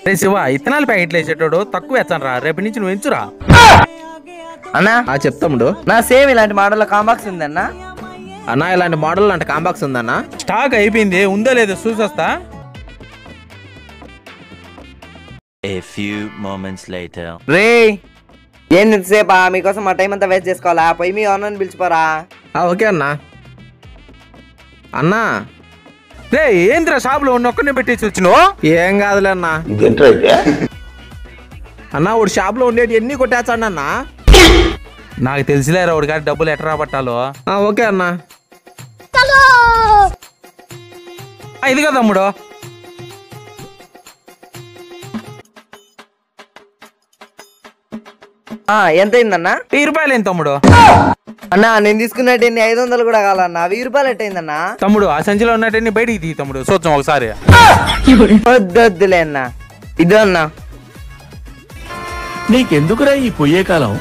రే శివ, ఇత్తనాలు ప్యాకెట్లు వేసేటోడు తక్కువ వేస్తాను రా, రేపటి నుంచి నువ్వు ఎంచురా. అన్నా చెప్తాముడు. నా సేమ్ ఇలాంటి మోడల్ కాంబాక్స్ ఉందన్నా. అన్నా ఇలాంటి మోడల్ అంటే కాంబాక్స్ ఉందన్నా. స్టాక్ అయిపోయింది, ఉందో లేదో చూసొస్తా. A few moments later. రే ఏంది ఇంతసేపా? మీకోసం మా టైం అంతా వేస్ట్ చేసుకోవాలా? పోయి మీ ఓనర్ని పిలిచిపోరా. ఓకే అన్నా. అన్నా రే ఏంద్రా షాప్ లో ఉన్న ఒక్కనే పెట్టేసి వచ్చినావు? ఏం కాదులే అన్నా. అన్నా వాడు షాప్ లో ఉండేటి ఎన్ని కొట్టేస్తాడు అన్నా. నాకు తెలిసిలేరా వాడి గారి డబ్బులు ఎట్లా రాబట్టాలో. ఓకే అన్నా. ఇదిగో తమ్ముడు. ఎంత అయిందన్నా? 1000 రూపాయలు ఏంటి తమ్ముడు? అన్నా నేను తీసుకున్నట్టు 500 కూడా కావాలన్నా. 1000 రూపాయలు ఎట్టయిందన్నా? తమ్ముడు ఆ సంచిలో ఉన్నట్టు బయటికి తీ తమ్ముడు, చూద్దాం ఒకసారి. వద్దులే అన్నా, ఇదో అన్నా. నీకెందుకురా ఈ పొయ్యే కాలం?